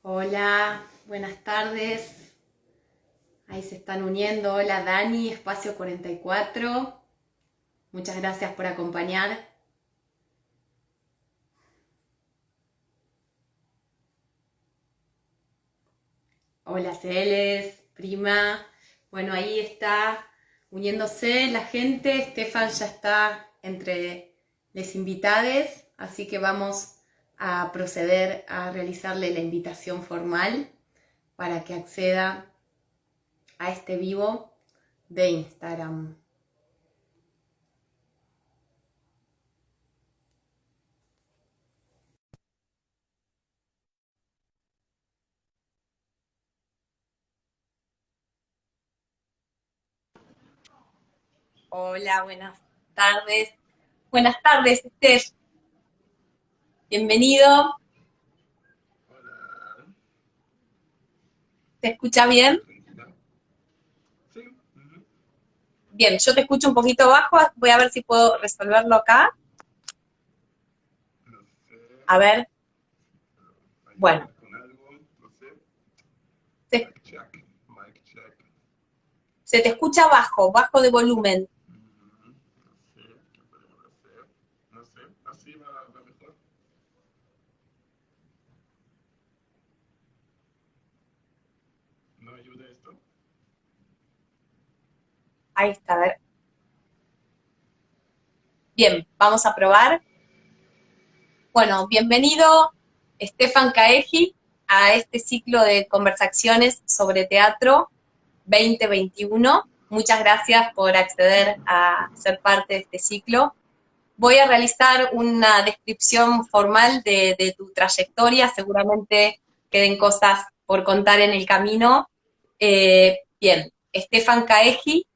Hola, buenas tardes. Ahí se están uniendo. Hola Dani, Espacio 44. Muchas gracias por acompañar. Hola Celes, prima. Bueno, ahí está uniéndose la gente. Estefan ya está entre les invitades, así que vamos a proceder a realizarle la invitación formal para que acceda a este vivo de Instagram. Hola, buenas tardes. Buenas tardes, Esther. Bienvenido. Hola, ¿Se escucha bien? tranquila. Sí, ujú. Bien, yo te escucho un poquito bajo. Voy a ver si puedo resolverlo acá. No sé, A ver, bueno, ayúdame con algo, no sé. se, Mic check. se te escucha bajo, bajo de volumen. Ujú. No sé, ¿qué podemos hacer? No sé, así va mejor. ¿No ayuda esto? Ahí está, a ver. Bien, vamos a probar. Bueno, bienvenido, Stefan Caeji, a este ciclo de conversaciones sobre teatro 2021. Muchas gracias por acceder a ser parte de este ciclo. Voy a realizar una descripción formal de tu trayectoria, seguramente queden cosas por contar en el camino. Bien, Stefan Caeji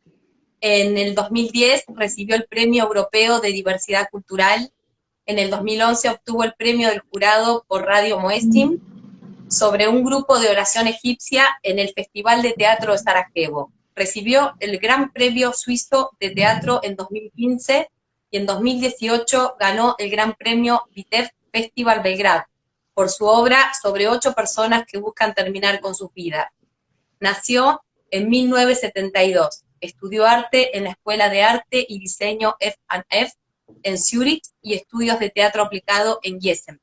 en el 2010 recibió el Premio Europeo de Diversidad Cultural, en el 2011 obtuvo el premio del jurado por Radio Moestin sobre un grupo de oración egipcia en el Festival de Teatro de Sarajevo. Recibió el Gran Premio Suizo de Teatro en 2015 y en 2018 ganó el Gran Premio Viteb Festival Belgrado por su obra sobre 8 personas que buscan terminar con sus vidas. Nació en 1972, estudió arte en la Escuela de Arte y Diseño F&F en Zúrich y estudios de teatro aplicado en Gießen.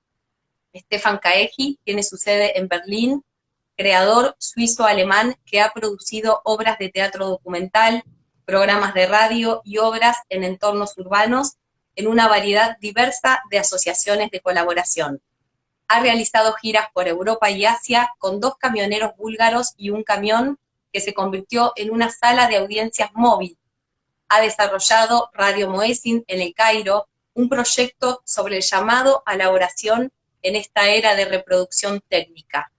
Stefan Caeji tiene su sede en Berlín, creador suizo-alemán que ha producido obras de teatro documental, programas de radio y obras en entornos urbanos en una variedad diversa de asociaciones de colaboración. Ha realizado giras por Europa y Asia con 2 camioneros búlgaros y un camión que se convirtió en una sala de audiencias móvil. Ha desarrollado Radio Moesin en El Cairo, un proyecto sobre el llamado a la oración en esta era de reproducción técnica.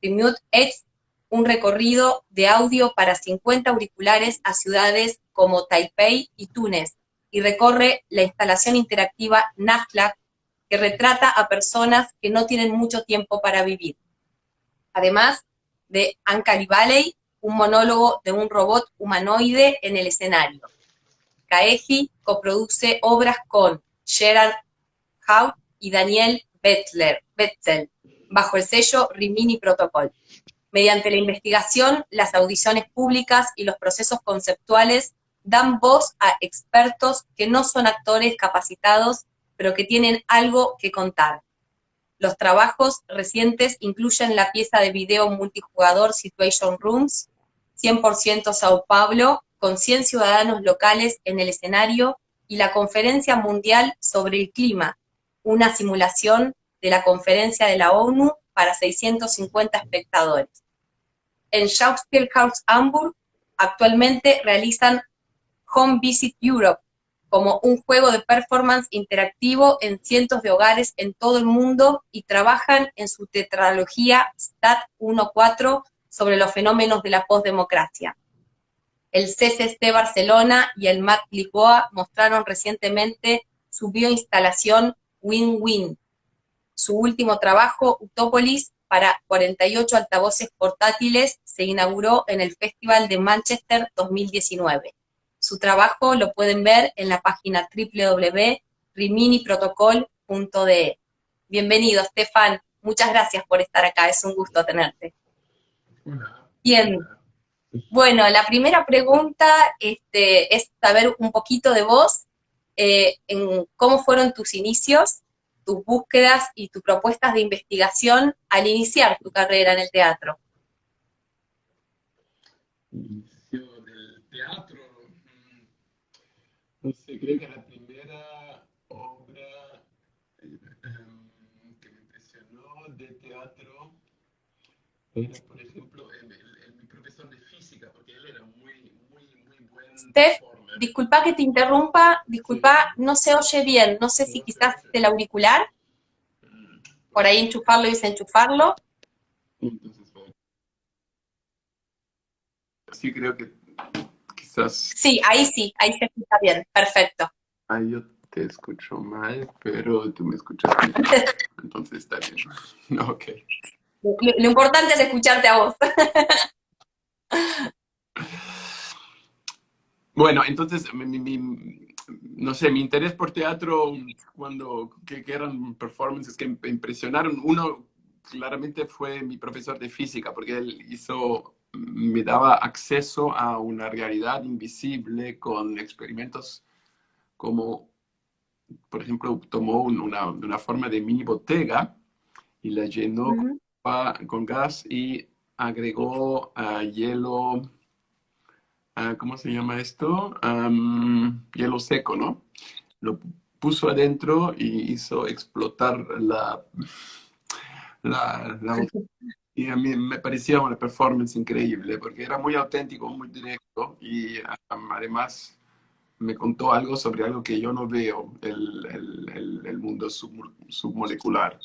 Remote X, un recorrido de audio para 50 auriculares a ciudades como Taipei y Túnez, y recorre la instalación interactiva Nakhla, que retrata a personas que no tienen mucho tiempo para vivir. Además de Uncanny Valley, un monólogo de un robot humanoide en el escenario. Caeji coproduce obras con Gerard Hout y Daniel Betzel, bajo el sello Rimini Protocol. Mediante la investigación, las audiciones públicas y los procesos conceptuales dan voz a expertos que no son actores capacitados, pero que tienen algo que contar. Los trabajos recientes incluyen la pieza de video multijugador Situation Rooms, 100% Sao Paulo, con 100 ciudadanos locales en el escenario, y la Conferencia Mundial sobre el Clima, una simulación de la conferencia de la ONU para 650 espectadores. En Schauspielhaus Hamburg actualmente realizan Home Visit Europe como un juego de performance interactivo en cientos de hogares en todo el mundo y trabajan en su tetralogía STAT 1.4 sobre los fenómenos de la postdemocracia. El CCC Barcelona y el MAC Lisboa mostraron recientemente su bioinstalación Win-Win. Su último trabajo, Utópolis, para 48 altavoces portátiles, se inauguró en el Festival de Manchester 2019. Su trabajo lo pueden ver en la página www.riminiprotocol.de. Bienvenido, Stefan. Muchas gracias por estar acá, es un gusto tenerte. Hola, Bien, hola. bueno, la primera pregunta es saber un poquito de vos, en cómo fueron tus inicios, tus búsquedas y tus propuestas de investigación al iniciar tu carrera en el teatro. Inicio del teatro. No sé, creo que la primera obra que me impresionó de teatro era, por ejemplo, mi profesor de física, porque él era muy buen Steph, performer. disculpa que te interrumpa, Sí, disculpa, no se oye bien, no sé si no se quizás oye. del auricular, por ahí Pues, enchufarlo y desenchufarlo. entonces, sí, creo que quizás Sí, ahí se escucha bien, perfecto. ahí yo te escucho mal, pero tú me escuchas bien. Entonces está bien. Ok. Lo importante es escucharte a vos. Bueno, entonces, no sé, mi interés por teatro, que eran performances que me impresionaron, uno claramente fue mi profesor de física, porque me daba acceso a una realidad invisible con experimentos como, por ejemplo, tomó una forma de mini botella y la llenó Ujú. con gas y agregó hielo. ¿Cómo se llama esto? Hielo seco, ¿no? Lo puso adentro y hizo explotar la. Y a mí me parecía una performance increíble porque era muy auténtico, muy directo y además me contó algo sobre algo que yo no veo, el mundo submolecular.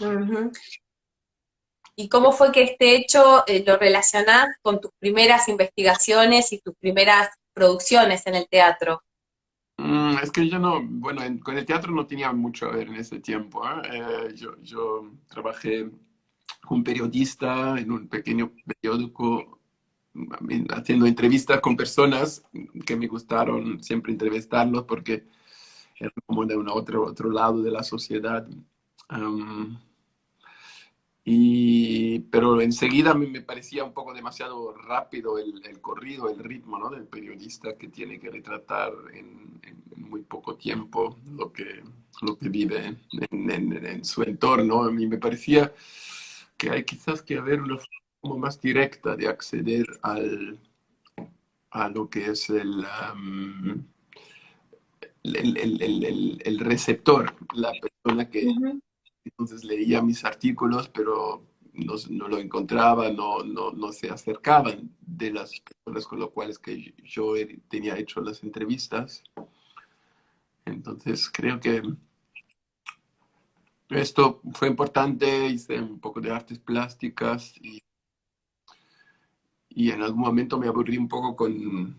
Ujú. ¿Y cómo fue que este hecho lo relacionás con tus primeras investigaciones y tus primeras producciones en el teatro? Es que yo no, bueno, con el teatro no tenía mucho a ver en ese tiempo, ¿eh? Yo trabajé un periodista en un pequeño periódico haciendo entrevistas con personas que me gustaron siempre entrevistarlos porque eran como de otro lado de la sociedad. Am, pero enseguida me parecía un poco demasiado rápido el corrido, el ritmo, ¿no? Del periodista que tiene que retratar en muy poco tiempo lo que vive en su entorno. A mí me parecía que hay quizás que haber una forma como más directa de acceder a lo que es el receptor, la persona que Ujú. entonces leía mis artículos, pero no lo encontraba, no se acercaban de las personas con las cuales que yo tenía hecho las entrevistas. Entonces creo que esto fue importante, hice un poco de artes plásticas y en algún momento me aburrí un poco con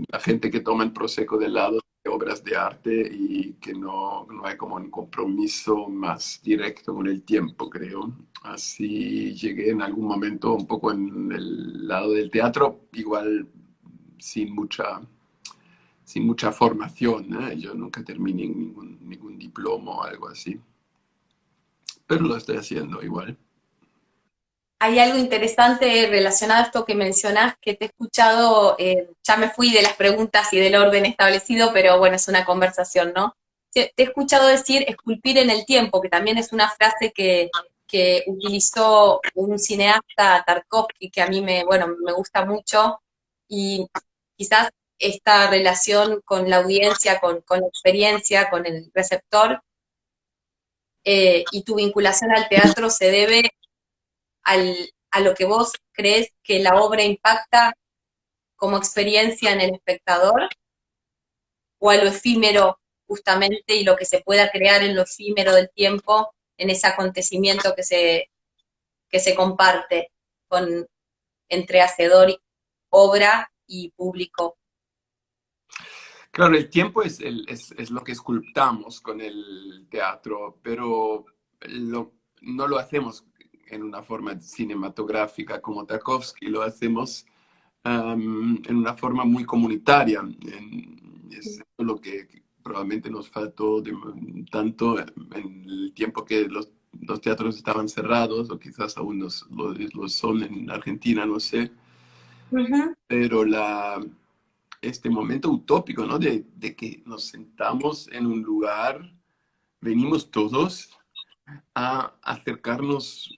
la gente que toma el Prosecco del lado de obras de arte y que no hay como un compromiso más directo con el tiempo, creo. Así llegué en algún momento un poco en el lado del teatro, igual sin mucha, sin mucha formación, ¿eh? Yo nunca terminé ningún diploma o algo así, pero lo estoy haciendo igual. Hay algo interesante relacionado a esto que mencionás, que te he escuchado, ya me fui de las preguntas y del orden establecido, pero bueno, es una conversación, ¿no? Te he escuchado decir esculpir en el tiempo, que también es una frase que utilizó un cineasta, Tarkovsky, que a mí bueno, me gusta mucho, y quizás esta relación con la audiencia, con la experiencia, con el receptor, y tu vinculación al teatro se debe a lo que vos crees que la obra impacta como experiencia en el espectador, o a lo efímero justamente y lo que se pueda crear en lo efímero del tiempo, en ese acontecimiento que se comparte con, entre hacedor, obra y público. Claro, el tiempo es lo que esculptamos con el teatro, pero no lo hacemos en una forma cinematográfica como Tarkovsky, lo hacemos en una forma muy comunitaria. Es lo que probablemente nos faltó tanto en el tiempo que los los teatros estaban cerrados, o quizás aún los son en Argentina, no sé, Ujú. pero este momento utópico, ¿no? De que nos sentamos en un lugar, venimos todos a acercarnos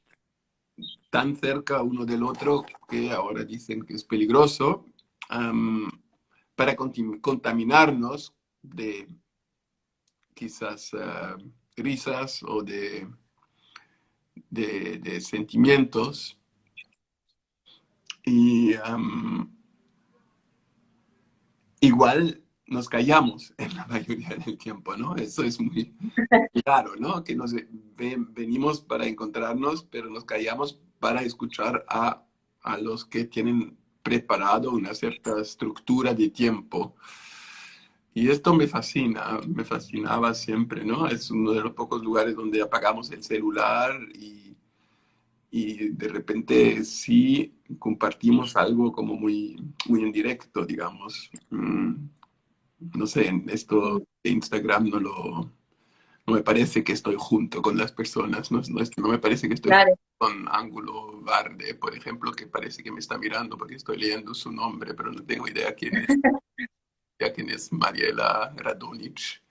tan cerca uno del otro que ahora dicen que es peligroso, am, para contaminarnos de quizás risas o de sentimientos. Y igual nos callamos en la mayoría del tiempo, ¿no? Eso es muy claro, ¿no? Que venimos para encontrarnos, pero nos callamos para escuchar a los que tienen preparado una cierta estructura de tiempo. Y esto me fascina, me fascinaba siempre, ¿no? Es uno de los pocos lugares donde apagamos el celular y de repente sí compartimos algo como muy, muy en directo, digamos. No sé, en esto de Instagram no me parece que estoy junto con las personas, no me parece que estoy junto Claro. con Ángulo Barde, por ejemplo, que parece que me está mirando porque estoy leyendo su nombre, pero no tengo quién es Mariela Radonic,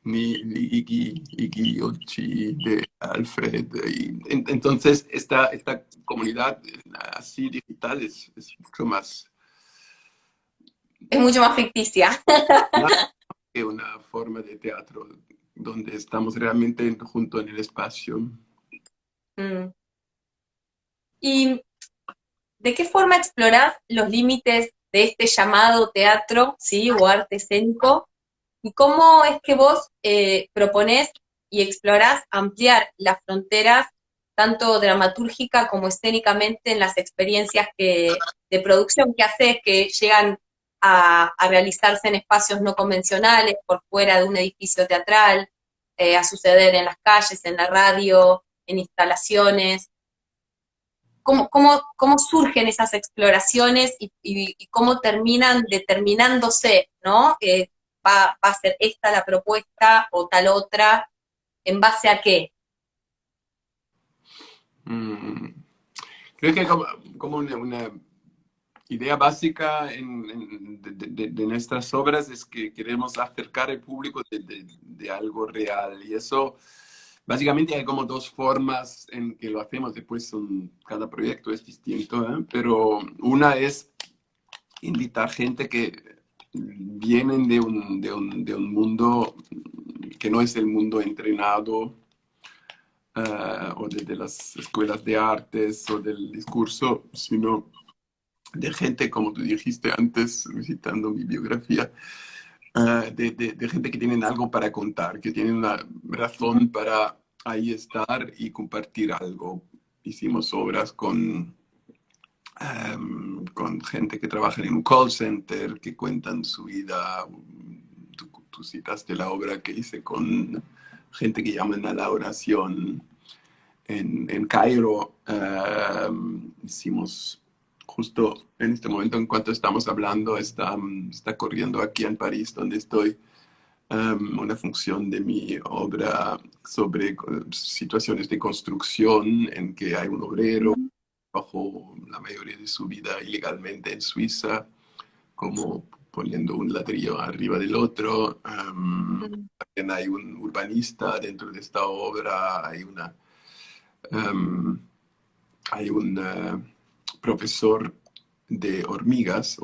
ni Iggy Ochi de Alfred. Entonces, esta comunidad así digital es mucho más Es mucho más ficticia. que una forma de teatro donde estamos realmente juntos en el espacio. Mm. ¿Y de qué forma explorás los límites de este llamado teatro, sí, o arte escénico? ¿Y cómo es que vos proponés y explorás ampliar las fronteras, tanto dramatúrgica como escénicamente, en las experiencias de producción que haces, que llegan a realizarse en espacios no convencionales, por fuera de un edificio teatral, a suceder en las calles, en la radio, en instalaciones? ¿Cómo surgen esas exploraciones y cómo terminan determinándose, ¿no? Va a ser esta la propuesta o tal otra, ¿en base a qué? Mm, Creo que como una idea básica de nuestras obras es que queremos acercar al público de algo real. Y eso, básicamente hay como dos formas en que lo hacemos. Después cada proyecto es distinto, ¿eh? Pero una es invitar gente que vienen de un mundo que no es el mundo entrenado, o de las escuelas de artes o del discurso, sino de gente, como tú dijiste antes, visitando mi biografía, de gente que tienen algo para contar, que tienen una razón para ahí estar y compartir algo. Hicimos obras con gente que trabaja en un call center, que cuentan su vida. Tú citaste la obra que hice con gente que llaman a la oración en Cairo. Hicimos justo en este momento, en cuanto estamos hablando, está corriendo aquí en París, donde estoy, una función de mi obra sobre situaciones de construcción en que hay un obrero bajo la mayoría de su vida ilegalmente en Suiza, como poniendo un ladrillo arriba del otro. También hay un urbanista dentro de esta obra, um, hay un profesor de hormigas,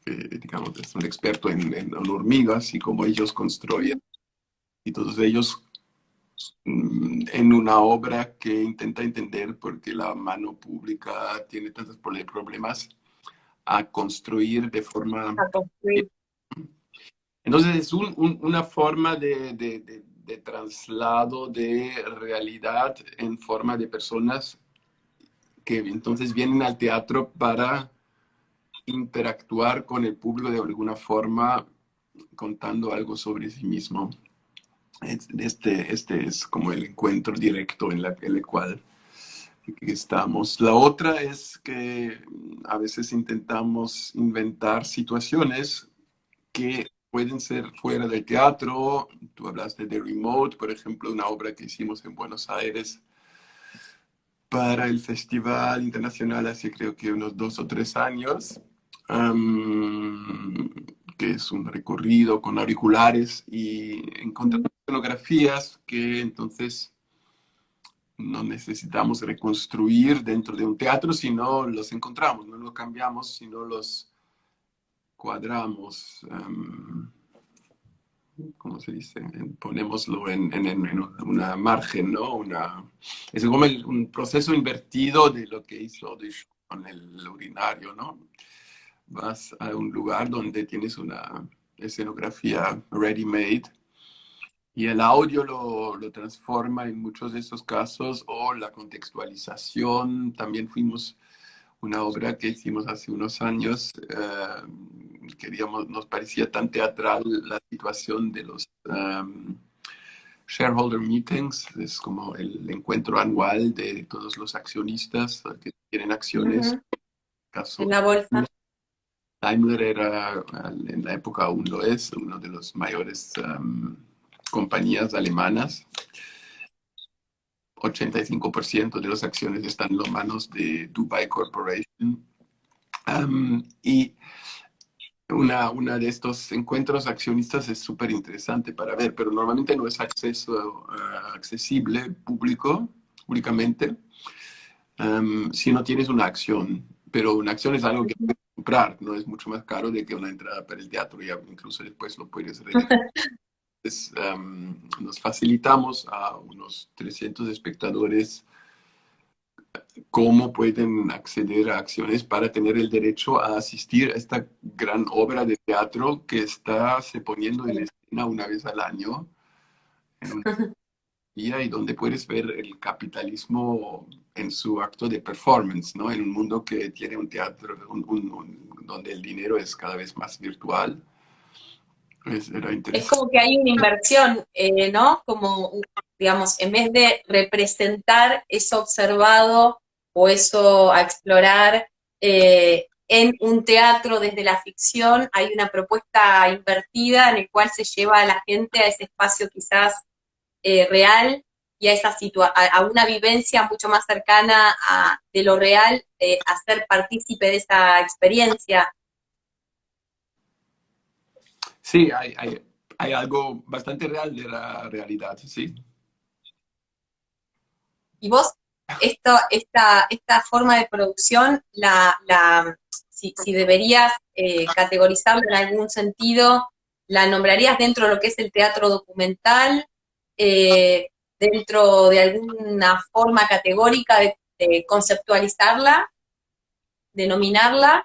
digamos, es un experto en hormigas y cómo ellos construyen. Y todos ellos, en una obra que intenta entender por qué la mano pública tiene tantos problemas a construir de forma. A construir. Entonces es una forma de traslado de realidad en forma de personas que entonces vienen al teatro para interactuar con el público de alguna forma, contando algo sobre sí mismo. Este es como el encuentro directo en el cual estamos. La otra es que a veces intentamos inventar situaciones que pueden ser fuera del teatro. Tú hablaste de Remote, por ejemplo, una obra que hicimos en Buenos Aires para el Festival Internacional hace creo que unos 2 o 3 años, am, que es un recorrido con auriculares y encontramos escenografías que entonces no necesitamos reconstruir dentro de un teatro, sino los encontramos, no los cambiamos, sino los cuadramos. ¿Cómo se dice? Ponémoslo en una margen, ¿no? Es como un proceso invertido de lo que hizo Duchamp con el urinario, ¿no? Vas a un lugar donde tienes una escenografía ready-made y el audio lo transforma en muchos de esos casos, o la contextualización. También fuimos una obra que hicimos hace unos años, nos parecía tan teatral la situación de los shareholder meetings. Es como el encuentro anual de todos los accionistas que tienen acciones. En Ujú. el caso, En la bolsa. Daimler era, en la época aún lo es, uno de los mayores compañías alemanas. 85% de las acciones están en las manos de Dubai Corporation. Y una de estos encuentros accionistas es súper interesante para ver, pero normalmente no es accesible públicamente, si no tienes una acción. Pero una acción es algo que puedes comprar, no es mucho más caro de que una entrada para el teatro, y incluso después lo puedes retirar. Entonces, nos facilitamos a unos 300 espectadores cómo pueden acceder a acciones para tener el derecho a asistir a esta gran obra de teatro que está se poniendo en escena una vez al año en un día, y donde puedes ver el capitalismo en su acto de performance, ¿no? En un mundo que tiene un teatro, donde el dinero es cada vez más virtual. Era Es interesante. como que hay una inversión, ¿no? Como, digamos, en vez de representar eso observado o eso a explorar en un teatro desde la ficción, hay una propuesta invertida en el cual se lleva a la gente a ese espacio quizás real y a, a una vivencia mucho más cercana de lo real, a ser partícipe de esa experiencia. Sí, hay algo bastante real de la realidad, sí. Y vos, esta forma de producción, si deberías categorizarla en algún sentido, ¿la nombrarías dentro de lo que es el teatro documental? Eh, ¿Dentro de alguna forma categórica de conceptualizarla, denominarla?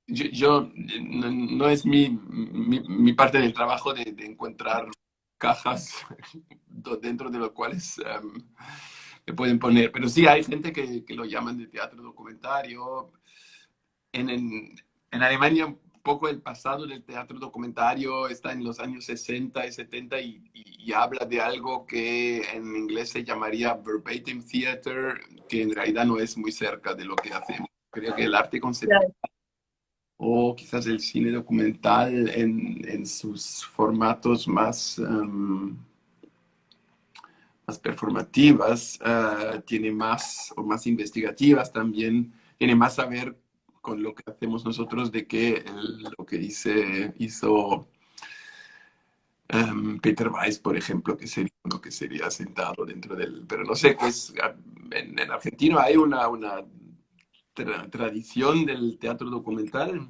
No es mi parte del trabajo de encontrar cajas dentro de las cuales me pueden poner, pero sí hay gente que lo llaman de teatro documentario. En Alemania, un poco el pasado del teatro documentario está en los años 60 y 70, y habla de algo que en inglés se llamaría verbatim theater, que en realidad no es muy cerca de lo que hacemos. Creo que el arte conceptual o quizás el cine documental en sus formatos más performativas, tiene más, o más investigativas también, tiene más a ver con lo que hacemos nosotros de que lo que hizo Peter Weiss, por ejemplo, que sería uno que sería sentado dentro del... Pero no sé, pues en Argentina hay una tradición del teatro documental.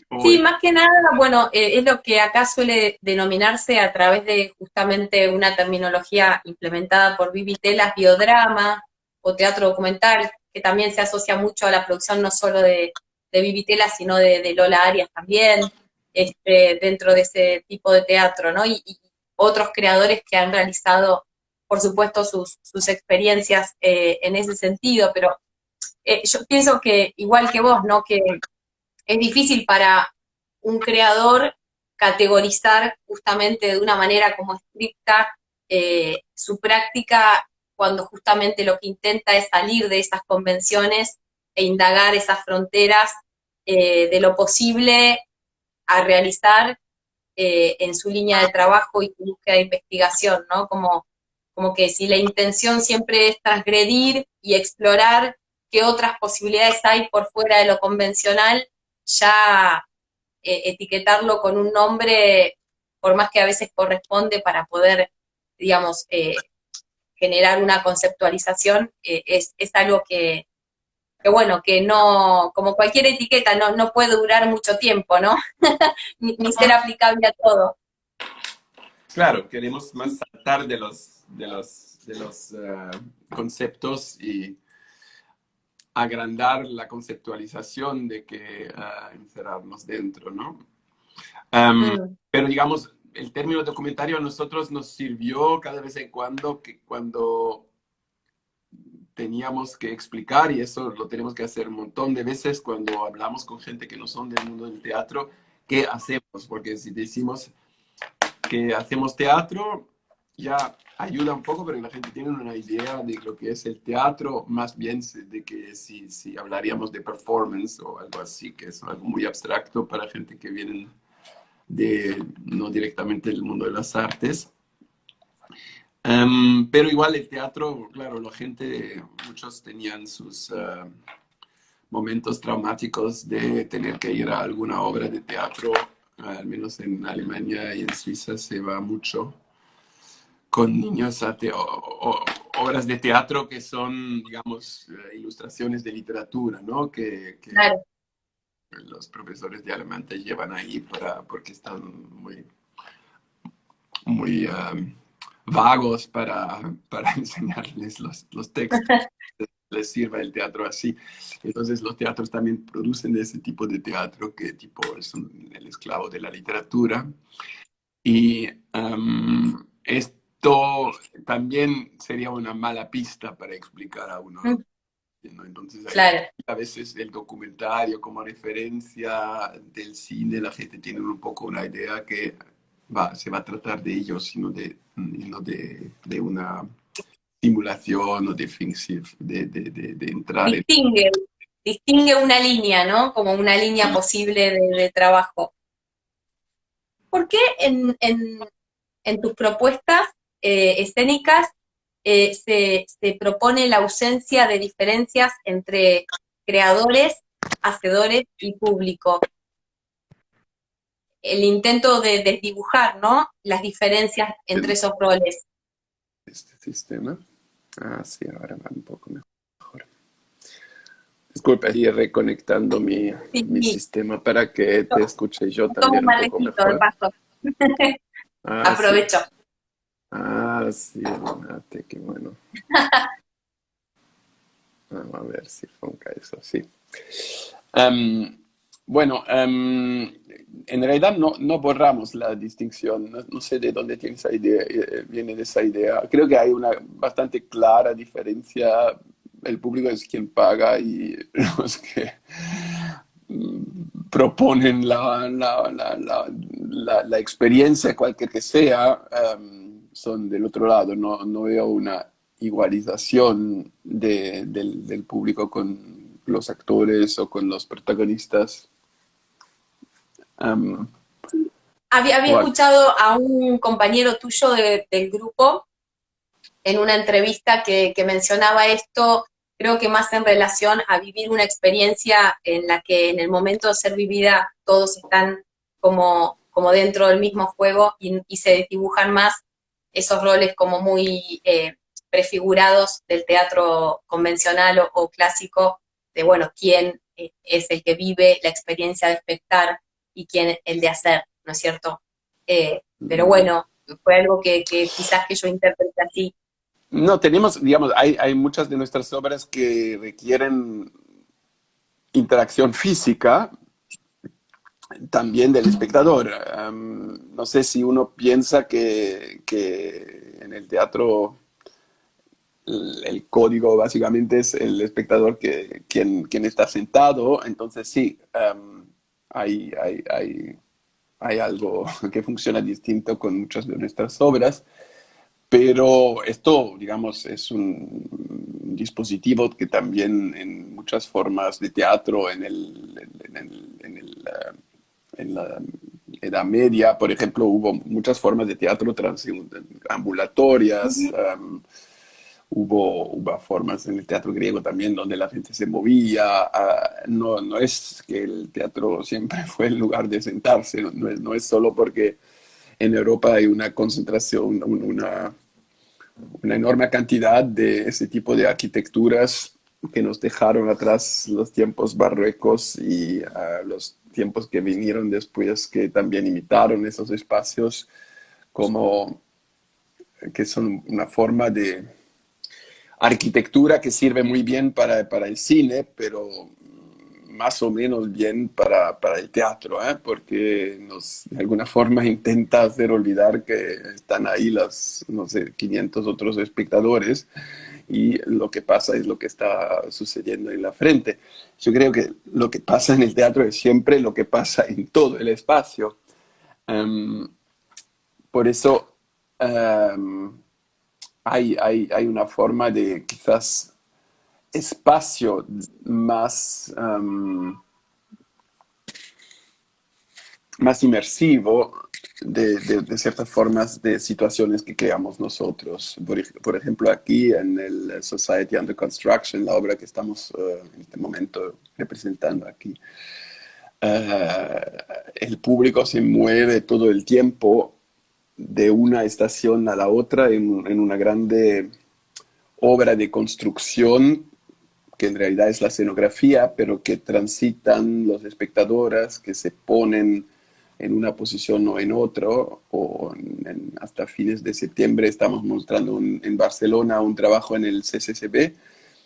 O Sí, más que nada, bueno, es lo que acá suele denominarse a través de justamente una terminología implementada por Vivi Telas, biodrama o teatro documental, que también se asocia mucho a la producción no solo de Vivi Telas, sino de Lola Arias también, dentro de ese tipo de teatro, ¿no? Y otros creadores que han realizado, por supuesto, sus experiencias en ese sentido, pero yo pienso que, igual que vos, ¿no? Que es difícil para un creador categorizar justamente de una manera como estricta su práctica, cuando justamente lo que intenta es salir de esas convenciones e indagar esas fronteras de lo posible a realizar en su línea de trabajo y su búsqueda de investigación, ¿no? Como que si la intención siempre es transgredir y explorar qué otras posibilidades hay por fuera de lo convencional, ya etiquetarlo con un nombre, por más que a veces corresponde para poder, digamos, generar una conceptualización, es algo que bueno, que no, como cualquier etiqueta, no puede durar mucho tiempo, ¿no? Ni ser aplicable a todo. Claro, queremos más saltar de los conceptos y agrandar la conceptualización de que encerrarnos dentro, ¿no? Mm, Pero digamos, el término documentario a nosotros nos sirvió cada vez en cuando, que cuando teníamos que explicar, y eso lo tenemos que hacer un montón de veces cuando hablamos con gente que no son del mundo del teatro, qué hacemos, porque si decimos que hacemos teatro, ya ayuda un poco, pero la gente tiene una idea de lo que es el teatro, más bien de que si hablaríamos de performance o algo así, que es algo muy abstracto para gente que viene no directamente del mundo de las artes. Pero igual el teatro, claro, la gente, muchos tenían sus momentos traumáticos de tener que ir a alguna obra de teatro, al menos en Alemania y en Suiza se va mucho con niños a obras de teatro que son, digamos, ilustraciones de literatura, ¿no? Que claro. los profesores de alemán te llevan ahí porque están muy vagos para enseñarles los textos. Les sirva el teatro así. Entonces los teatros también producen ese tipo de teatro que tipo es el esclavo de la literatura. Y esto también sería una mala pista para explicar a uno lo Mm, que es, ¿no? Entonces claro. a veces el documentario como referencia del cine, la gente tiene un poco una idea que se va a tratar de ellos, sino y no de una simulación o de fingir, de entrar en... Distingue, distingue una línea, ¿no? Como una línea posible de trabajo. ¿Por qué en tus propuestas escénicas se propone la ausencia de diferencias entre creadores, hacedores y público? El intento de desdibujar, ¿no? Las diferencias entre esos roles. este sistema. Ah, sí, ahora va un poco mejor. Disculpa, estoy reconectando Sí, mi sí. sistema para que te escuche yo Tomo un también un poco malecito de mejor. paso. Ah, sí. Aprovecho. Ah, sí, mate, qué bueno. Vamos a ver si funca eso, sí. Em, bueno, en realidad no borramos la distinción. No sé de dónde tiene esa idea, viene de esa idea. Creo que hay una bastante clara diferencia. El público es quien paga y los que proponen la experiencia, cualquier que sea, son del otro lado. No veo una igualización del público con los actores o con los protagonistas. Um, Había o escuchado a un compañero tuyo del grupo en una entrevista que mencionaba esto, creo que más en relación a vivir una experiencia en la que en el momento de ser vivida todos están como dentro del mismo juego y se desdibujan más esos roles como muy prefigurados del teatro convencional o clásico, de bueno, quién es el que vive la experiencia de espectar y quién el de hacer, ¿no es cierto? Pero bueno, fue algo que quizás que yo interpreté así. no, tenemos, digamos, hay muchas de nuestras obras que requieren interacción física, también del espectador. No sé si uno piensa que en el teatro el código básicamente es el espectador quien está sentado, entonces sí, hay, hay, hay, hay algo que funciona distinto con muchas de nuestras obras, pero esto, digamos, es un dispositivo que también en muchas formas de teatro en la Edad Media, por ejemplo, hubo muchas formas de teatro ambulatorias, Ujú. hubo formas en el teatro griego también donde la gente se movía. No, no es que el teatro siempre fue el lugar de sentarse, no es solo porque en Europa hay una concentración, una enorme cantidad de ese tipo de arquitecturas que nos dejaron atrás los tiempos barrocos y los tiempos que vinieron después, que también imitaron esos espacios como que son una forma de arquitectura que sirve muy bien para el cine, pero más o menos bien para el teatro, ¿eh? Porque de alguna forma intenta hacer olvidar que están ahí las, no sé, 500 otros espectadores y lo que pasa es lo que está sucediendo en la frente. Yo creo que lo que pasa en el teatro es siempre lo que pasa en todo el espacio. Um, por eso hay una forma de quizás espacio más, más inmersivo de ciertas formas de situaciones que creamos nosotros. Por ejemplo, aquí en el Society Under Construction, la obra que estamos en este momento representando aquí, el público se mueve todo el tiempo de una estación a la otra en una grande obra de construcción que en realidad es la escenografía, pero que transitan los espectadores, que se ponen en una posición o en otro, hasta fines de septiembre estamos mostrando en Barcelona un trabajo en el CCCB,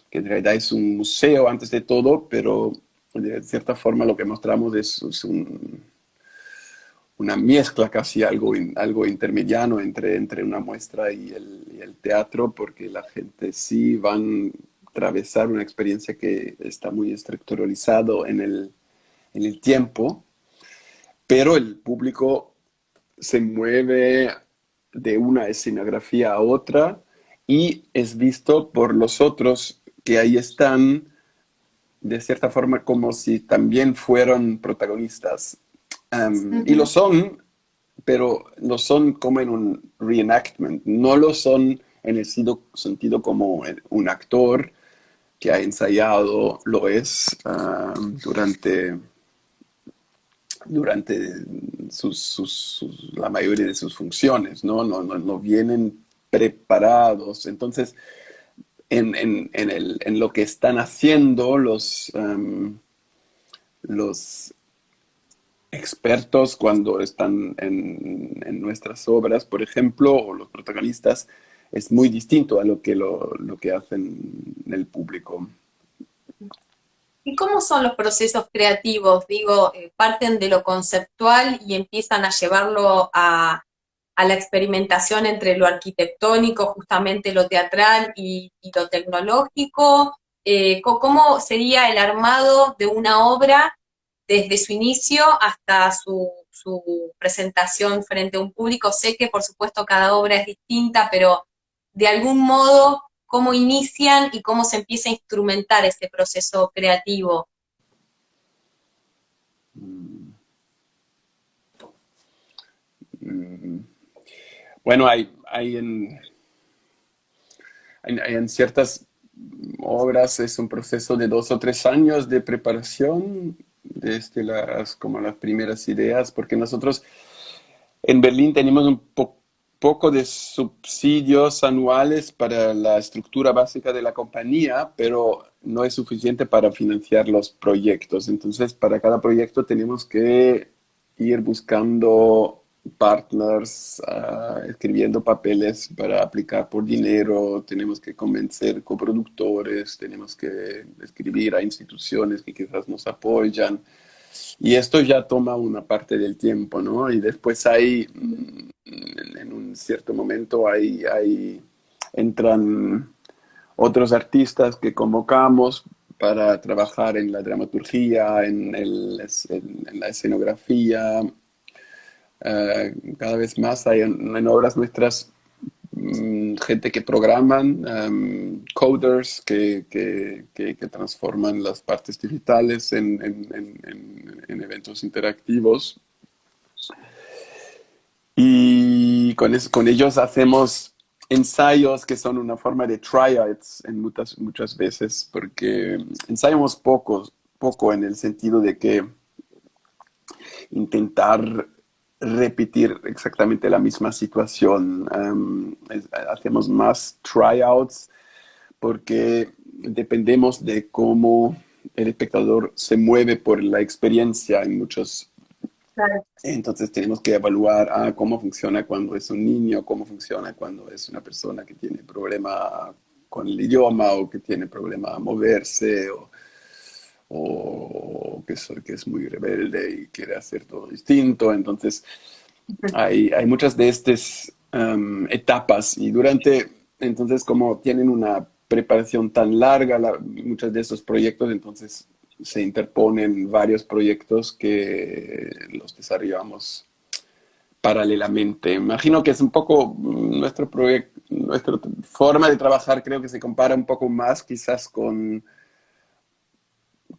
que en realidad es un museo antes de todo, pero de cierta forma lo que mostramos es una mezcla, casi algo intermediano entre una muestra y el teatro, porque la gente sí van a atravesar una experiencia que está muy estructuralizado en el tiempo, pero el público se mueve de una escenografía a otra y es visto por los otros que ahí están de cierta forma como si también fueran protagonistas. Y lo Ujú. son, pero lo son como en un reenactment, no lo son en el sentido como un actor que ha ensayado, lo es durante la mayoría de sus funciones, ¿no? No vienen preparados. Entonces, en lo que están haciendo los expertos cuando están en nuestras obras, por ejemplo, o los protagonistas, es muy distinto a lo que hacen el público. ¿Y cómo son los procesos creativos? Digo, parten de lo conceptual y empiezan a llevarlo a la experimentación entre lo arquitectónico, justamente lo teatral y lo tecnológico. ¿Cómo sería el armado de una obra desde su inicio hasta su presentación frente a un público? Sé que por supuesto cada obra es distinta, pero de algún modo, ¿cómo inician y cómo se empieza a instrumentar ese proceso creativo? Bueno, hay en ciertas obras es un proceso de 2 o 3 años de preparación desde como las primeras ideas, porque nosotros en Berlín tenemos un poco de subsidios anuales para la estructura básica de la compañía, pero no es suficiente para financiar los proyectos. Entonces, para cada proyecto tenemos que ir buscando partners, escribiendo papeles para aplicar por dinero, tenemos que convencer coproductores, tenemos que escribir a instituciones que quizás nos apoyan. Y esto ya toma una parte del tiempo, ¿no? Y después en un cierto momento, entran otros artistas que convocamos para trabajar en la dramaturgia, en la escenografía. Cada vez más hay en obras nuestras gente que programan, coders que transforman las partes digitales en eventos interactivos. Y con ellos hacemos ensayos que son una forma de tryouts en muchas veces, porque ensayamos poco en el sentido de que intentar repetir exactamente la misma situación. Hacemos más tryouts porque dependemos de cómo el espectador se mueve por la experiencia en muchos. Claro. Entonces tenemos que evaluar cómo funciona cuando es un niño, cómo funciona cuando es una persona que tiene problema con el idioma o que tiene problema a moverse o que es muy rebelde y quiere hacer todo distinto. Entonces hay muchas de estas etapas y entonces como tienen una preparación tan larga, muchos de estos proyectos, entonces se interponen varios proyectos que los desarrollamos paralelamente. Imagino que es un poco nuestro proyecto, nuestra forma de trabajar creo que se compara un poco más quizás con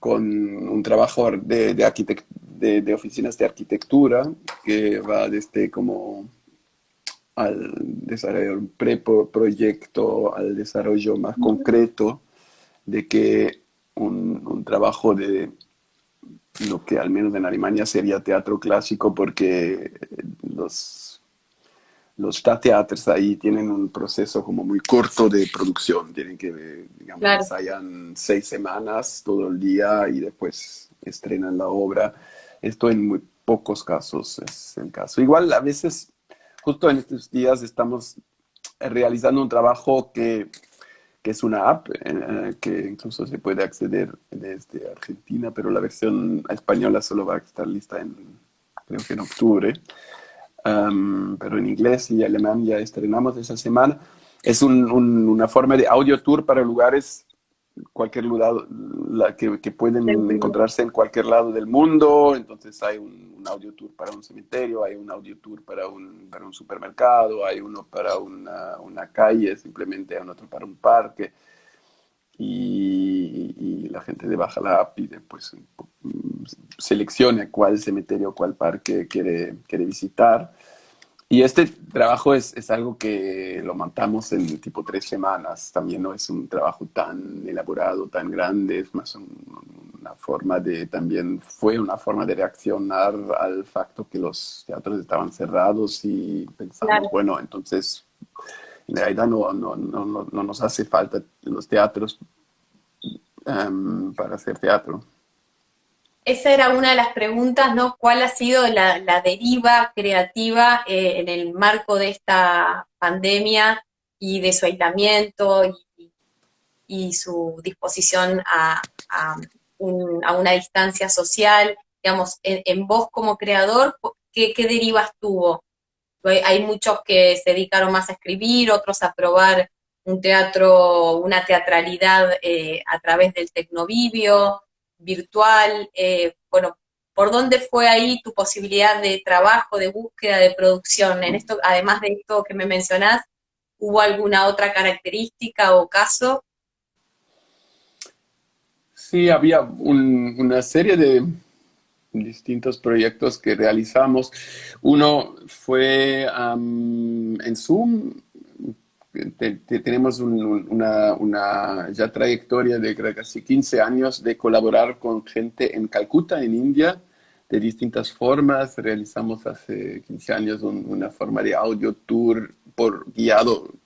un trabajo de oficinas de arquitectura que va desde como al desarrollo de un preproyecto, al desarrollo más concreto de que un trabajo de lo que al menos en Alemania sería teatro clásico, porque los Stadttheaters ahí tienen un proceso como muy corto de producción. Tienen que, digamos, Claro. ensayan 6 semanas todo el día y después estrenan la obra. Esto en muy pocos casos es el caso. Igual a veces, justo en estos días, estamos realizando un trabajo que es una app que incluso se puede acceder desde Argentina, pero la versión española solo va a estar lista creo que en octubre. Pero en inglés y alemán ya estrenamos esa semana. Es una forma de audio tour para lugares, cualquier lugar que pueden encontrarse en cualquier lado del mundo. Entonces hay un audio tour para un cementerio, hay un audio tour para un supermercado, hay uno para una calle, simplemente hay otro para un parque. Y la gente le baja la app y después selecciona cuál cementerio, cuál parque quiere visitar. Y este trabajo es algo que lo montamos en tipo 3 semanas. También no es un trabajo tan elaborado, tan grande. Es más una forma también fue una forma de reaccionar al facto que los teatros estaban cerrados y pensamos, Claro. bueno, entonces en realidad no nos hace falta los teatros para hacer teatro. Esa era una de las preguntas, ¿no? ¿Cuál ha sido la deriva creativa en el marco de esta pandemia y de su aislamiento y su disposición a una distancia social? Digamos, en vos como creador, ¿qué derivas tuvo? Hay muchos que se dedicaron más a escribir, otros a probar un teatro, una teatralidad a través del tecnovivio, virtual. Bueno, ¿por dónde fue ahí tu posibilidad de trabajo, de búsqueda, de producción? En esto, además de esto que me mencionás, ¿hubo alguna otra característica o caso? Sí, había una serie de distintos proyectos que realizamos. Uno fue en Zoom. Tenemos una ya trayectoria de creo, casi 15 años de colaborar con gente en Calcuta, en India, de distintas formas. Realizamos hace 15 años una forma de audio tour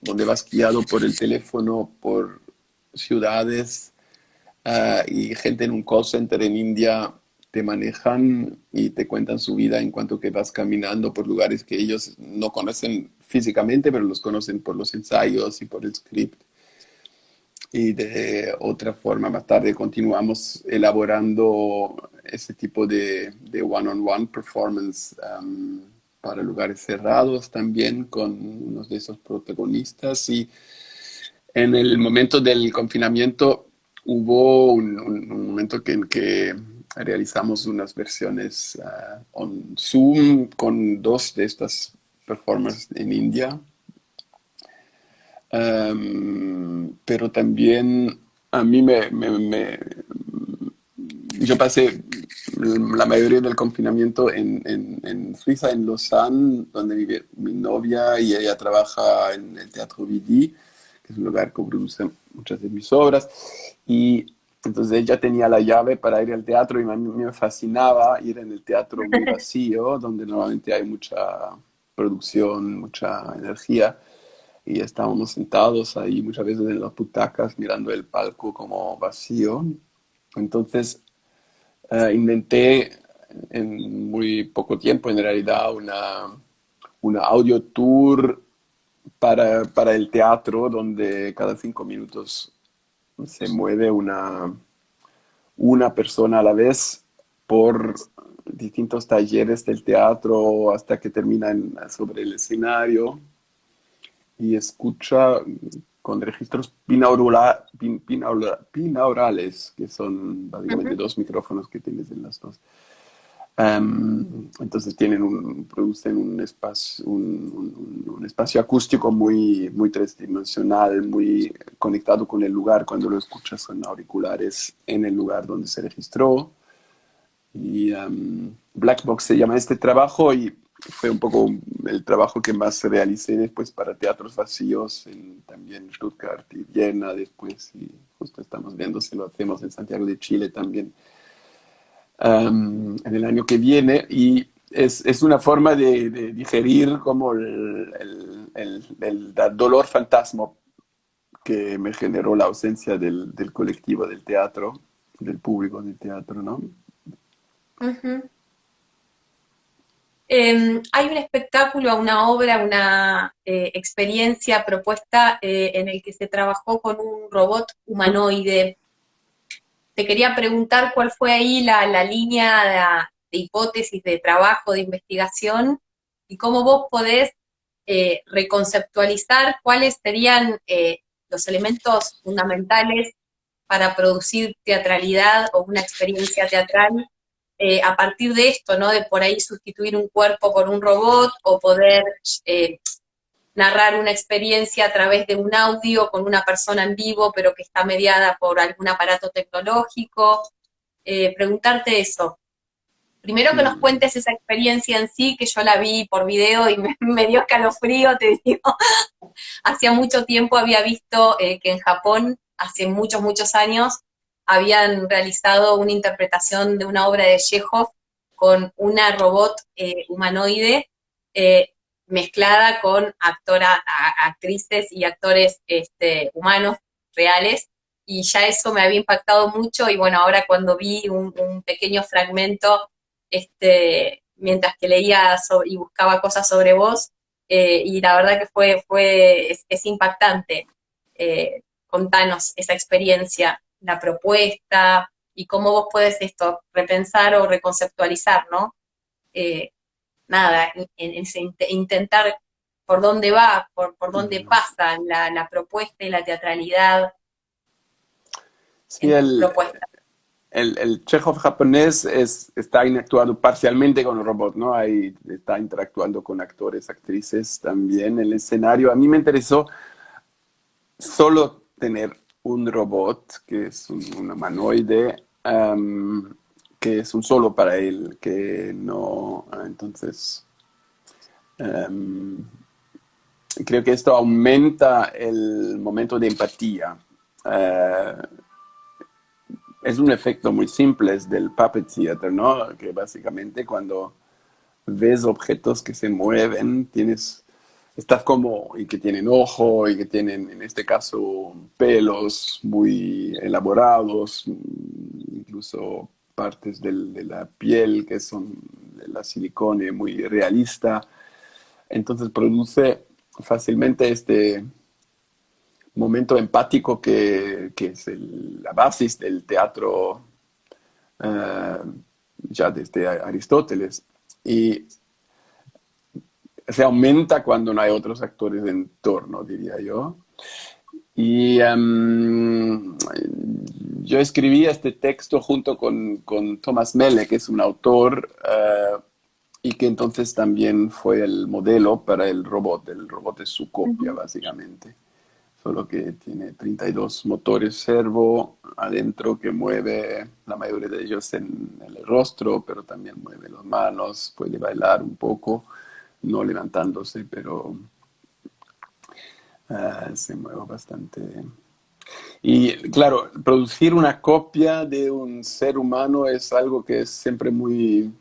donde vas guiado por el teléfono, por ciudades y gente en un call center en India te manejan y te cuentan su vida en cuanto que vas caminando por lugares que ellos no conocen físicamente, pero los conocen por los ensayos y por el script. Y de otra forma, más tarde continuamos elaborando ese tipo de one-on-one performance para lugares cerrados también con unos de esos protagonistas. Y en el momento del confinamiento hubo un momento en que realizamos unas versiones on Zoom con dos de estas performers en India. Pero también a mí yo pasé la mayoría del confinamiento en Suiza, en Lausanne, donde vive mi novia y ella trabaja en el Teatro Vidi, que es un lugar que produce muchas de mis obras. Y entonces ella tenía la llave para ir al teatro y a mí me fascinaba ir en el teatro muy vacío, donde normalmente hay mucha producción, mucha energía. Y estábamos sentados ahí muchas veces en las butacas mirando el palco como vacío. Entonces inventé en muy poco tiempo en realidad una audio tour para el teatro donde cada 5 minutos se mueve una persona a la vez por distintos talleres del teatro hasta que terminan sobre el escenario y escucha con registros binaurales, que son básicamente dos micrófonos que tienes en las dos. Entonces producen un espacio acústico muy tridimensional, muy conectado con el lugar cuando lo escuchas con auriculares en el lugar donde se registró. Y Black Box se llama este trabajo y fue un poco el trabajo que más realicé después para teatros vacíos, también en Stuttgart y Viena después, y justo estamos viendo si lo hacemos en Santiago de Chile también en el año que viene. Y es una forma de digerir como el dolor fantasma que me generó la ausencia del colectivo del teatro, del público del teatro, ¿no? Ujú. Hay un espectáculo, una obra, una experiencia propuesta en el que se trabajó con un robot humanoide. Te quería preguntar cuál fue ahí la línea de hipótesis, de trabajo, de investigación, y cómo vos podés reconceptualizar cuáles serían los elementos fundamentales para producir teatralidad o una experiencia teatral a partir de esto, ¿no? De por ahí sustituir un cuerpo por un robot o poder eh, narrar una experiencia a través de un audio con una persona en vivo, pero que está mediada por algún aparato tecnológico. Preguntarte eso. Primero que nos Mm. cuentes esa experiencia en sí, que yo la vi por video y me dio escalofrío, te digo. Hacía mucho tiempo había visto que en Japón, hace muchos años, habían realizado una interpretación de una obra de Chekhov con una robot humanoide eh, mezclada con actrices y actores humanos reales, y ya eso me había impactado mucho, y bueno, ahora cuando vi un pequeño fragmento, mientras que leía y buscaba cosas sobre vos, y la verdad que es impactante. Contanos esa experiencia, la propuesta y cómo vos puedes esto repensar o reconceptualizar, ¿no? Eh, Nada, intentar por dónde va, por dónde pasa la propuesta y la teatralidad Sí, en tu propuesta. el Chekhov japonés está interactuando parcialmente con el robot, ¿no? Ahí está interactuando con actores, actrices también. El escenario, a mí me interesó solo tener un robot, que es un humanoide, que es un solo para él, que no. Entonces, um, creo que esto aumenta el momento de empatía. Eh, es un efecto muy simple, es del puppet theater, ¿no? Que básicamente cuando ves objetos que se mueven, estás como, y que tienen ojo, y que tienen, en este caso, pelos muy elaborados, incluso partes de la piel que son de la silicone muy realista. Entonces produce fácilmente este momento empático que es la base del teatro eh, ya desde Aristóteles. Y se aumenta cuando no hay otros actores en torno, diría yo. Y yo escribí este texto junto con Thomas Melle, que es un autor y que entonces también fue el modelo para el robot. El robot es su copia, Ujú. básicamente. solo que tiene 32 motores servo adentro que mueve la mayoría de ellos en el rostro, pero también mueve las manos, puede bailar un poco, no levantándose, pero se mueve bastante. Y claro, producir una copia de un ser humano es algo que es siempre muy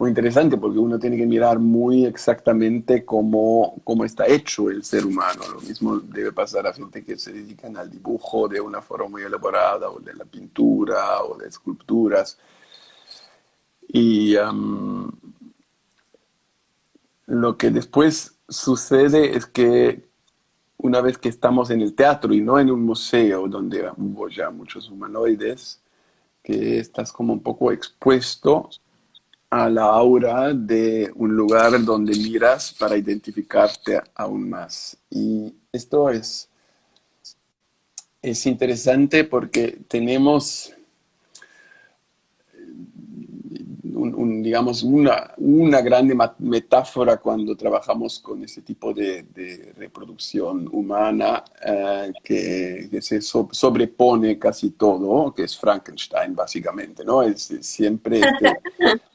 interesante porque uno tiene que mirar muy exactamente cómo está hecho el ser humano. Lo mismo debe pasar a gente que se dedican al dibujo de una forma muy elaborada, o de la pintura, o de esculturas. Y lo que después sucede es que una vez que estamos en el teatro y no en un museo donde hubo ya muchos humanoides, que estás como un poco expuesto a la aura de un lugar donde miras para identificarte aún más. Y esto es interesante porque tenemos digamos, una grande metáfora cuando trabajamos con ese tipo de reproducción humana que se sobrepone casi todo, que es Frankenstein, básicamente, ¿no? Es siempre este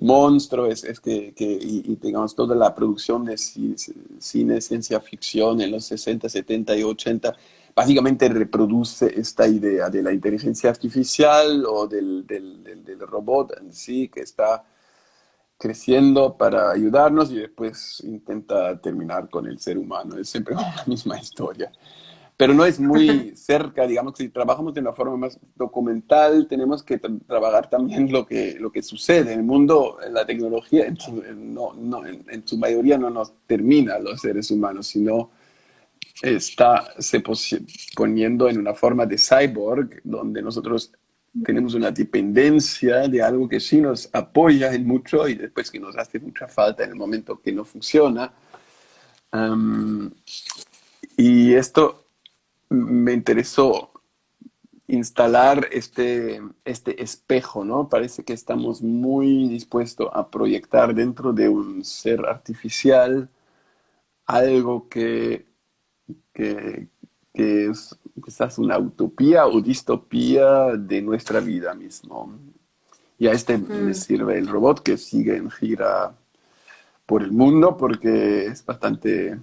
monstruo, digamos, toda la producción de cine, ciencia ficción en los 60, 70 y 80 básicamente reproduce esta idea de la inteligencia artificial o del robot en sí que está creciendo para ayudarnos y después intenta terminar con el ser humano. Es siempre la misma historia. Pero no es muy cerca, digamos, si trabajamos de una forma más documental, tenemos que trabajar también lo que sucede. En el mundo, en la tecnología, en su mayoría no nos termina los seres humanos, sino está se poniendo en una forma de cyborg, donde nosotros tenemos una dependencia de algo que sí nos apoya en mucho y después que nos hace mucha falta en el momento que no funciona. Um, y esto me interesó instalar este espejo, ¿no? Parece que estamos muy dispuestos a proyectar dentro de un ser artificial algo que, que es quizás una utopía o distopía de nuestra vida mismo. Y a este me Mm. sirve el robot que sigue en gira por el mundo porque es bastante,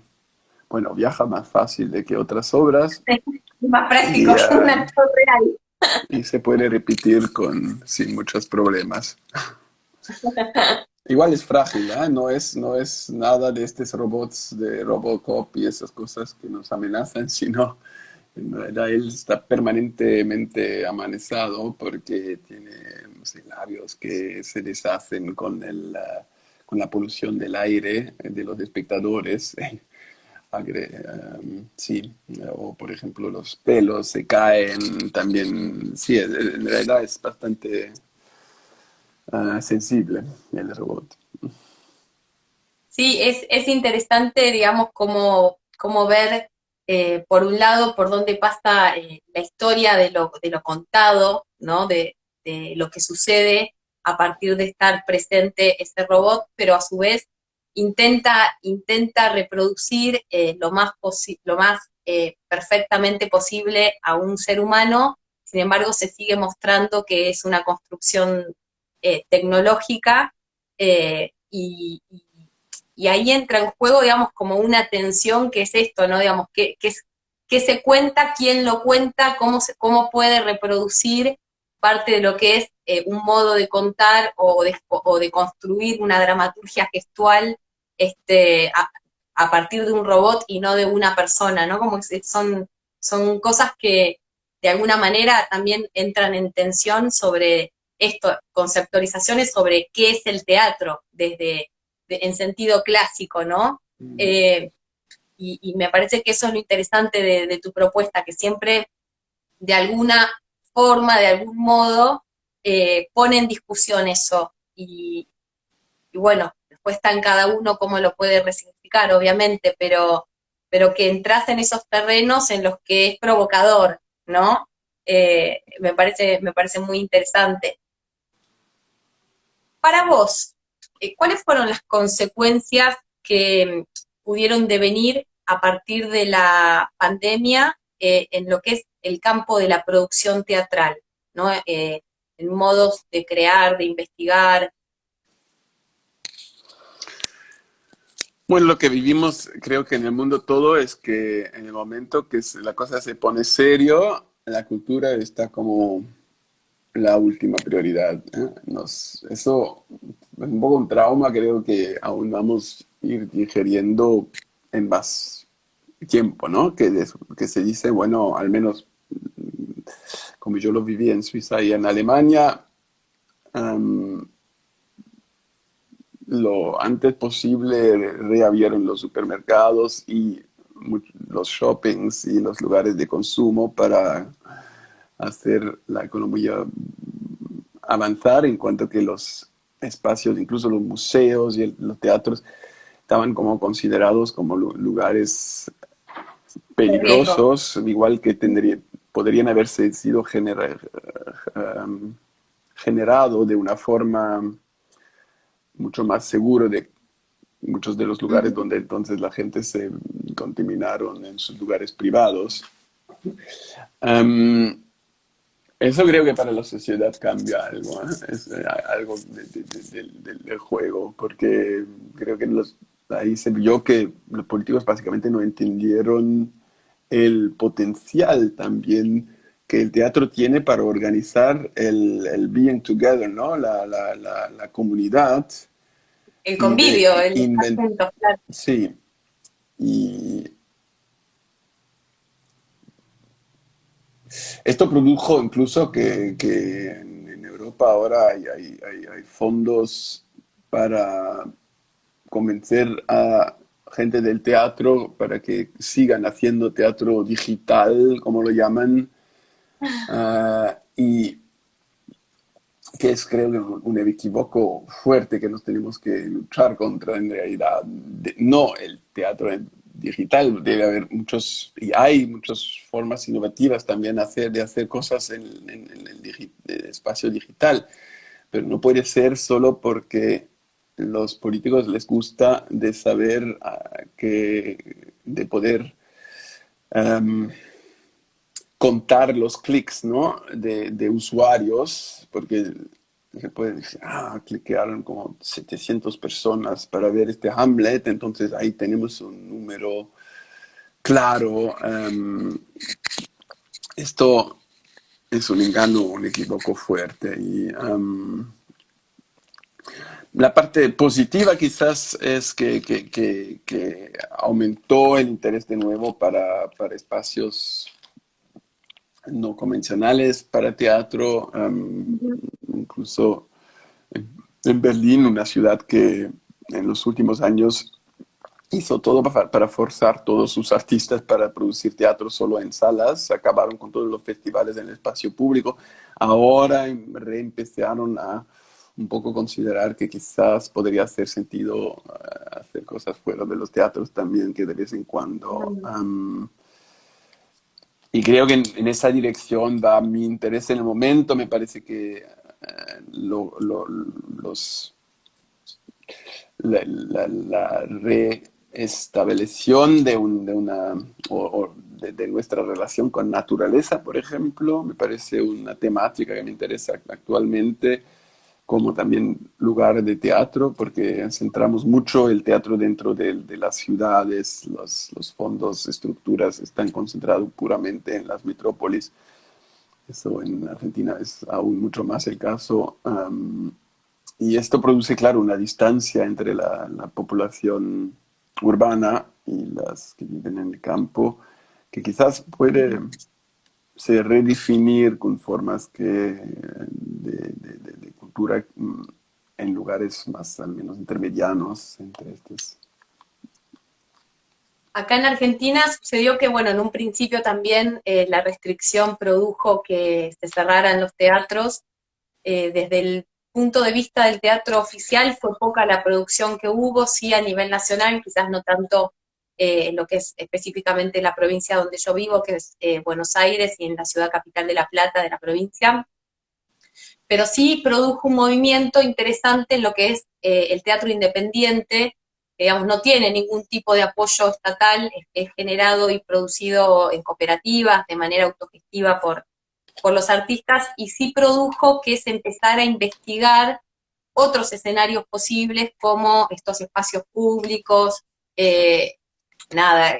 bueno, viaja más fácil de que otras obras Más práctico y, que un actor real. y se puede repetir sin muchos problemas. Igual es frágil, ¿eh? No es nada de estos robots de Robocop y esas cosas que nos amenazan, sino en realidad él está permanentemente amanezado porque tiene, no sé, labios que se deshacen con la polución del aire de los espectadores. Sí, o por ejemplo los pelos se caen también. Sí, en realidad es bastante sensible el robot. Sí, es interesante, digamos, cómo ver, por un lado, por dónde pasa la historia de lo contado, ¿no? De lo que sucede a partir de estar presente ese robot, pero a su vez intenta reproducir lo más perfectamente posible a un ser humano. Sin embargo, se sigue mostrando que es una construcción tecnológica, y ahí entra en juego, digamos, como una tensión que es esto, ¿no? Digamos, que se cuenta, quién lo cuenta, cómo puede reproducir parte de lo que es un modo de contar o de construir una dramaturgia gestual, a partir de un robot y no de una persona, ¿no? Como que son cosas que de alguna manera también entran en tensión sobre esto, conceptualizaciones sobre qué es el teatro en sentido clásico, ¿no? Mm. Eh, y me parece que eso es lo interesante de tu propuesta, que siempre de alguna forma, de algún modo, pone en discusión eso. Y bueno, después está en cada uno cómo lo puede resignificar, obviamente, pero que entras en esos terrenos en los que es provocador, ¿no? Me parece muy interesante. Para vos, ¿cuáles fueron las consecuencias que pudieron devenir a partir de la pandemia en lo que es el campo de la producción teatral, ¿no? En modos de crear, de investigar. Bueno, lo que vivimos, creo que en el mundo todo, es que en el momento que la cosa se pone serio, la cultura está como la última prioridad. Eso es un poco un trauma, creo que aún vamos a ir digeriendo en más tiempo, ¿no? Que se dice, bueno, al menos como yo lo viví en Suiza y en Alemania, am, lo antes posible reabrieron los supermercados y los shoppings y los lugares de consumo para hacer la economía avanzar, en cuanto que los espacios, incluso los museos y los teatros, estaban como considerados como lugares De riesgo. peligrosos, igual que podrían haberse sido generado de una forma mucho más seguro de muchos de los lugares donde entonces la gente se contaminaron en sus lugares privados. Um, Eso creo que para la sociedad cambia algo, ¿eh? Es algo del juego, porque creo que ahí se vio que los políticos básicamente no entendieron el potencial también que el teatro tiene para organizar el being together, ¿no? La comunidad. El Inve- convivio, el estar inven- juntos, claro. sí, y esto produjo incluso que en Europa ahora hay fondos para convencer a gente del teatro para que sigan haciendo teatro digital, como lo llaman, y que es, creo, un equívoco fuerte que nos tenemos que luchar contra en realidad. No el teatro digital, debe haber muchos, y hay muchas formas innovativas también de hacer cosas en el espacio digital, pero no puede ser solo porque los políticos les gusta de saber de poder um, contar los clics, ¿no? De usuarios, porque se puede decir, cliquearon como 700 personas para ver este Hamlet, entonces ahí tenemos un número claro. Esto es un engaño, un equívoco fuerte. Y la parte positiva quizás es que aumentó el interés de nuevo para espacios no convencionales para teatro, incluso en Berlín, una ciudad que en los últimos años hizo todo para forzar todos sus artistas para producir teatro solo en salas, acabaron con todos los festivales en el espacio público, ahora reempezaron a un poco considerar que quizás podría hacer sentido hacer cosas fuera de los teatros también, que de vez en cuando y creo que en esa dirección va mi interés en el momento. Me parece que los, la reestablección de nuestra relación con naturaleza, por ejemplo, me parece una temática que me interesa actualmente, como también lugar de teatro, porque centramos mucho el teatro dentro de las ciudades, los fondos, estructuras están concentrados puramente en las metrópolis. Eso en Argentina es aún mucho más el caso. Y esto produce, claro, una distancia entre la población urbana y las que viven en el campo, que quizás puede se redefinir con formas de cultura en lugares más al menos intermedianos entre estos. Acá en Argentina sucedió que, bueno, en un principio también la restricción produjo que se cerraran los teatros. Desde el punto de vista del teatro oficial fue poca la producción que hubo, sí a nivel nacional, quizás no tanto en lo que es específicamente la provincia donde yo vivo, que es Buenos Aires, y en la ciudad capital de La Plata de la provincia, pero sí produjo un movimiento interesante en lo que es el teatro independiente, digamos, no tiene ningún tipo de apoyo estatal, es generado y producido en cooperativas de manera autogestiva por los artistas, y sí produjo que se empezara a investigar otros escenarios posibles como estos espacios públicos, eh, nada,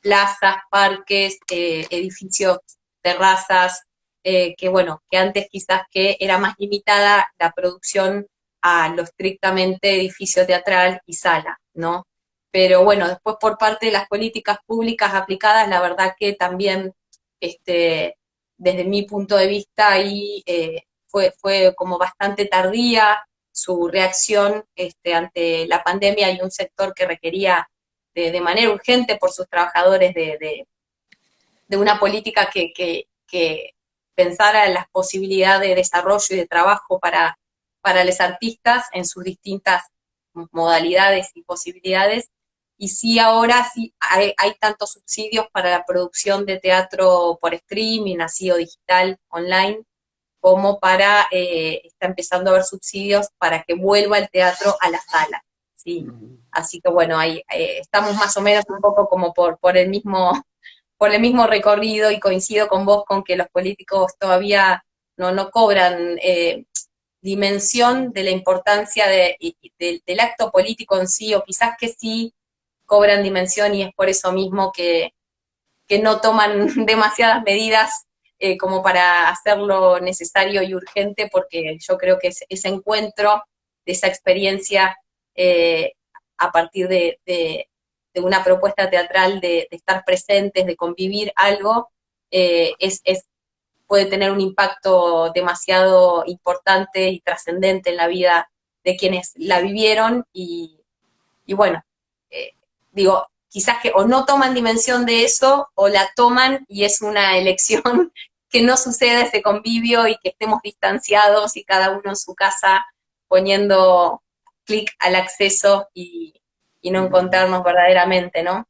plazas, parques, edificios, terrazas, que bueno, que antes quizás que era más limitada la producción a lo estrictamente edificio teatral y sala, ¿no? Pero bueno, después por parte de las políticas públicas aplicadas, la verdad que también, desde mi punto de vista, ahí fue como bastante tardía su reacción ante la pandemia y un sector que requería de manera urgente por sus trabajadores de una política que pensara en las posibilidades de desarrollo y de trabajo para los artistas en sus distintas modalidades y posibilidades. Y sí, ahora sí hay tantos subsidios para la producción de teatro por streaming, así o digital, online, como para, está empezando a haber subsidios para que vuelva el teatro a la sala, ¿sí? Así que bueno, ahí estamos más o menos un poco como por el mismo recorrido, y coincido con vos con que los políticos todavía no cobran dimensión de la importancia del acto político en sí, o quizás que sí cobran dimensión, y es por eso mismo que no toman demasiadas medidas como para hacer lo necesario y urgente, porque yo creo que ese encuentro de esa experiencia eh, a partir de una propuesta teatral, de estar presentes, de convivir algo, puede tener un impacto demasiado importante y trascendente en la vida de quienes la vivieron, y bueno, eh, digo, quizás que o no toman dimensión de eso, o la toman y es una elección que no suceda ese convivio y que estemos distanciados y cada uno en su casa poniendo clic al acceso y no encontrarnos verdaderamente, ¿no?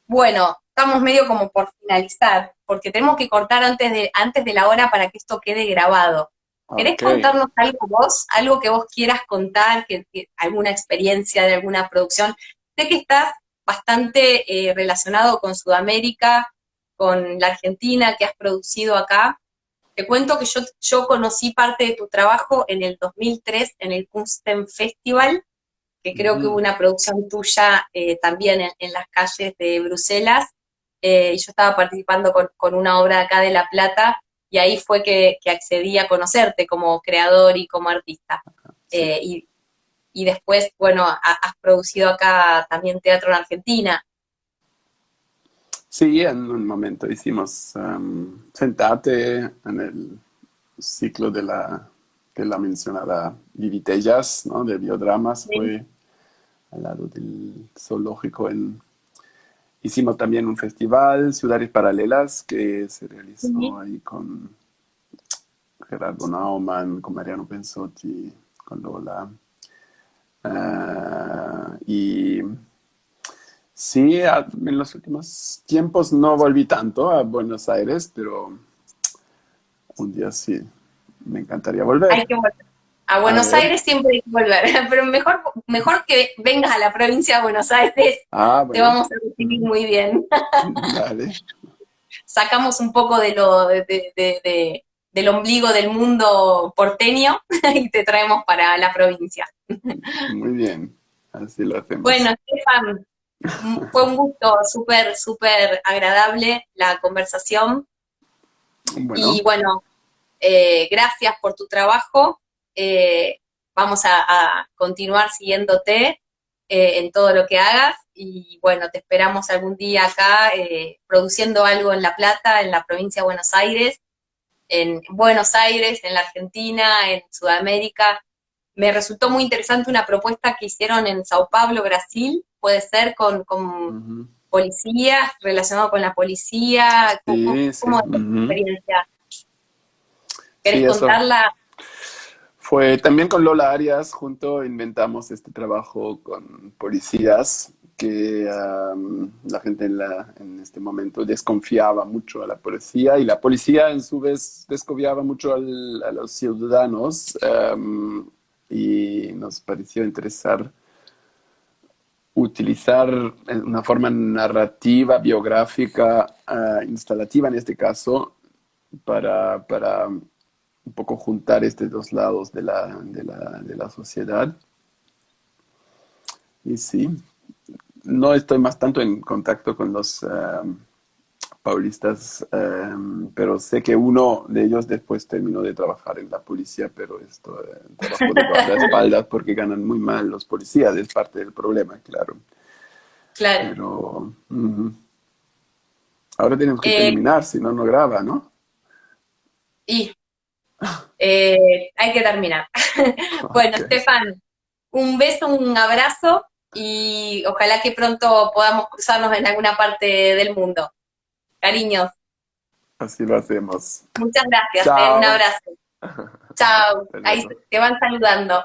Bueno, estamos medio como por finalizar, porque tenemos que cortar antes de la hora para que esto quede grabado. ¿Querés Ok. contarnos algo vos? Algo que vos quieras contar, alguna experiencia de alguna producción. Sé que estás bastante relacionado con Sudamérica, con la Argentina, que has producido acá. Te cuento que yo conocí parte de tu trabajo en el 2003 en el Kunsten Festival, que creo que hubo Ujú. una producción tuya también en las calles de Bruselas, y yo estaba participando con una obra acá de La Plata, y ahí fue que accedí a conocerte como creador y como artista. Sí. Y después, bueno, has producido acá también teatro en Argentina. Sí, en un momento hicimos Sentate en el ciclo de la mencionada Vivitellas, ¿no? De biodramas, Sí. fue al lado del zoológico. Hicimos también un festival, Ciudades Paralelas, que se realizó Sí. ahí con Gerardo Naumann, con Mariano Pensotti, con Lola. Y sí, en los últimos tiempos no volví tanto a Buenos Aires, pero un día sí, me encantaría Hay volver. que volver. A A Buenos ver. Aires siempre hay que volver, pero mejor que vengas a la provincia de Buenos Aires, Ah, te bueno. vamos a recibir Ujú. muy bien. Dale. Sacamos un poco del ombligo del mundo porteño y te traemos para la provincia. Muy bien. Así lo hacemos. Bueno, Estefan, fue un gusto súper, súper agradable la conversación, y Bueno, bueno, gracias por tu trabajo. Eh, Vamos a continuar siguiéndote en todo lo que hagas, y bueno, te esperamos algún día acá produciendo algo en La Plata, en la provincia de Buenos Aires, en la Argentina, en Sudamérica. Me resultó muy interesante una propuesta que hicieron en Sao Paulo, Brasil, puede ser con ujú. policías, relacionado con la policía. ¿Cómo, Sí, sí. cómo es esa Ujú. experiencia? Sí, ¿Querés eso. contarla? Fue también con Lola Arias, junto inventamos este trabajo con policías, que la gente en este momento desconfiaba mucho a la policía, y la policía en su vez desconfiaba mucho a los ciudadanos, y nos pareció interesar utilizar una forma narrativa, biográfica, instalativa en este caso, para un poco juntar estos dos lados de la sociedad. Y sí, no estoy más tanto en contacto con los paulistas, pero sé que uno de ellos después terminó de trabajar en la policía, pero esto trabajó de guardaespaldas porque ganan muy mal los policías, es parte del problema, claro. Claro. Pero ahora tenemos que Eh, terminar, si no, no graba, ¿no? y hay que terminar. Bueno, Ok, Estefan, un beso, un abrazo y ojalá que pronto podamos cruzarnos en alguna parte del mundo. Cariños, así lo hacemos. muchas gracias, un Chao. abrazo. Chao, Hasta ahí luego. te van saludando.